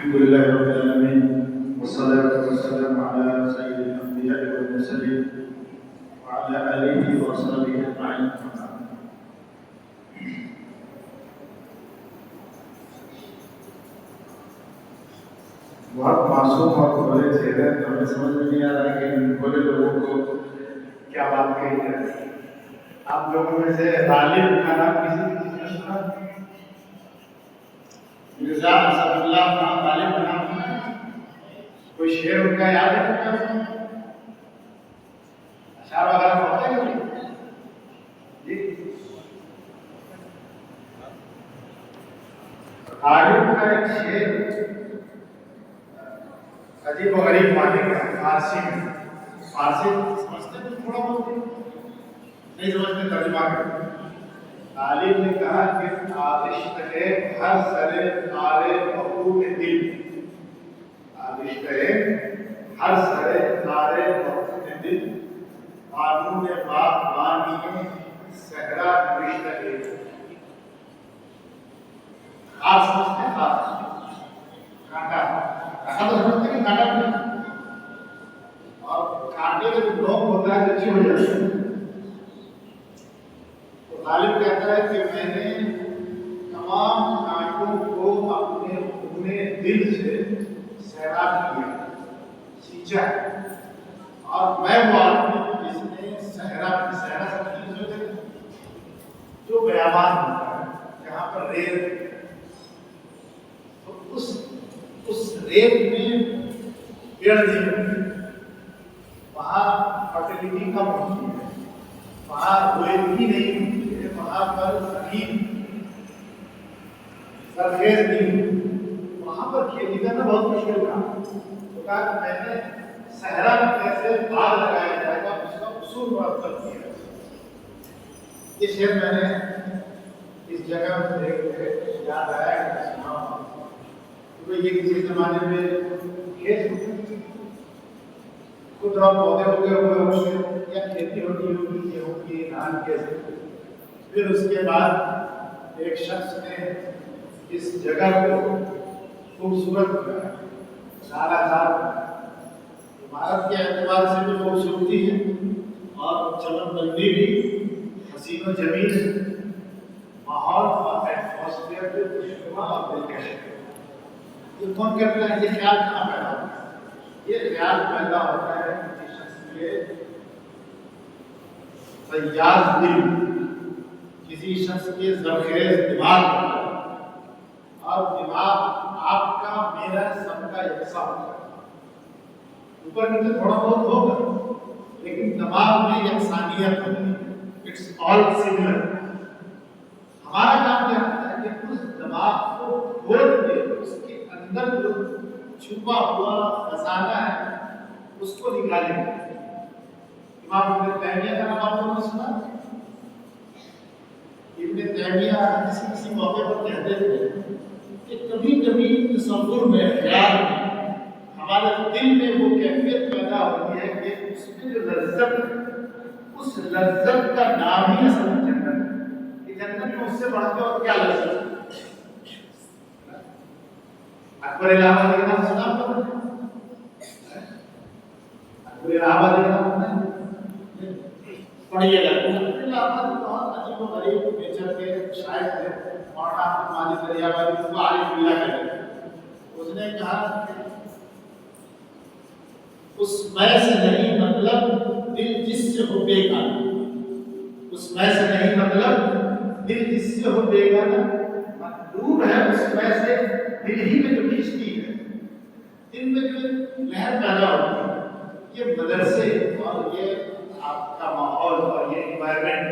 الحمد لله رب العالمين والصلاة والسلام على سيد الأنبياء والمرسلين وعلى آله وصحبه أجمعين. بہت معصوم اور بھولے چہرے تو ہمیں سمجھ میں نہیں آ رہا کہ ان بھولے لوگوں کو کیا بات کہی جائے. آپ لوگوں میں سے غالب کا نام کسی نے سنا؟ مرزا اسد اللہ خان غالب کا نام سنا؟ کوئی شعر ان کا یاد ہے؟ اشعار وغیرہ پڑھتے ہیں جی؟ غالب کا ایک شعر عجیب و غریب معنی کا فارسی میں. فارسی سمجھتے ہیں تھوڑا بہت نہیں سمجھتے ترجمہ کرتے. غالب نے کہا کہ آتش ہے ہر سرے نارے مخلوق دل. آتش ہے ہر سرے نارے مخلوق دل. قانون باغبانی صحرا نوشتہ ہے. آپ سمجھتے ہیں کانٹا تو سمجھتے ہیں کہ کانٹا نہیں, اور کانٹے کا جو نوک ہوتا ہے اچھی ہو جاتی ہے. تو غالب کہتا ہے کہ میں نے تمام کانٹوں کو اپنے دل سے سیراب کیا, سینچا, اور میں وہ آدمی جس نے صحرا سب چیز جو بیابان ہوتا ہے جہاں پر ریت, تو اس ریت میں پیڑ نہیں ہوتے, وہاں فرٹیلٹی کم ہوتی ہے, وہاں رویدگی نہیں ہوتی ہے, وہاں پر زمین سرخیز نہیں ہوتی, وہاں پر کھیتی کرنا بہت مشکل تھا. تو کہا کہ میں نے صحرا میں کیسے باغ لگایا جائے گا اس کا اصول مرتب کیا. یہ شعر میں نے اس جگہ میں دیکھ کے یاد آیا کہ سنا کیونکہ یہ کسی زمانے میں کھیت خود اور پودے ہوئے ہوں گے یا کھیتی ہوتی ہوگی گیہوں کی دھان کے. پھر اس کے بعد ایک شخص نے اس جگہ کو خوبصورت بنایا, سارا عمارت کے اعتبار سے بھی خوبصورتی ہے اور چمن بندی بھی, حسین و جمیل ماحول اور ایٹماسفیئر بھی خوشنما اور دلکش ہے. یہ کون کرتا ہے؟ یہ خیال کہاں پیدا ہوتا ہے؟ یہ خیال پیدا ہوتا ہے کسی شخص کے فیاض دل, کسی شخص کے زرخیز دماغ, اور دماغ آپ کا میرا سب کا یکساں ہوتا ہے. اوپر نیچے تھوڑا بہت ہوگا لیکن دماغ میں یکسانیت ہوتی ہے. It's all similar. ہمارا کام کیا ہوتا ہے کہ اس دماغ کو کھول کے اس کے اندر جو چھپا ہوا خزانہ ہے اس کو نکالیں. امام ابن تیمیہ کا نام آپ لوگوں نے سنا؟ ابن تیمیہ کسی موقع پر کہتے تھے کہ کبھی کبھی تصور میں, خیال میں, ہمارے دل میں وہ کیفیت پیدا ہوتی ہے کہ اس میں جو لذت ہے اس لذت کا نام ہی اصل جنت ہے. کہ جنت میں اس سے بڑھ کے اور کیا لذت ہے. اکبر الہ آبادی کا نام سنا آپ لوگوں نے؟ اکبر الہ آبادی کا نام پڑھیے گا. اکبر الہ آبادی بہت عجیب و غریب نیچر کے شاعر تھے. مولانا عبد المجید دریابادی اس کو عارف باللہ کہتے ہیں. اس نے کہا کہ اس میں سے نہیں مطلب دل جس سے ہو بے گانا. اس میں سے نہیں مطلب دل جس سے ہو بے گانا, مطلوب ہے اس میں سے دل ہی میں جو کھینچتی ہے, دل میں جو لہر پیدا ہوتی ہے. یہ مدرسے اور یہ آپ کا ماحول اور یہ انوائرمنٹ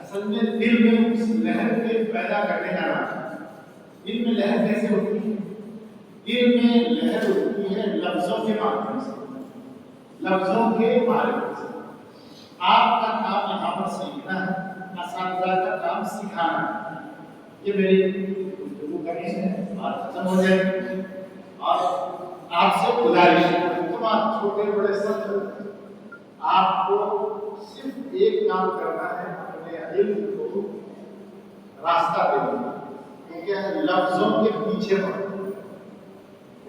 اصل میں دل میں اس لہر کے پیدا کرنے کا نام ہے. دل میں لہر کیسے ہوتی ہے؟ دل میں لہر ہوتی ہے لفظوں کے مادھیم سے, لفظوں کے معرفت سے. آپ کا کام یہاں پر سیکھنا ہے, اساتذہ کا کام سکھانا ہے. یہ میری گفتگو کرنی ہے, بات ختم ہو جائے گی. اور آپ سے گزارش ہے, تمام چھوٹے بڑے سب آپ کو صرف ایک کام کرنا ہے, اپنے علم کو راستہ دینا. کیونکہ لفظوں کے پیچھے پڑھنا.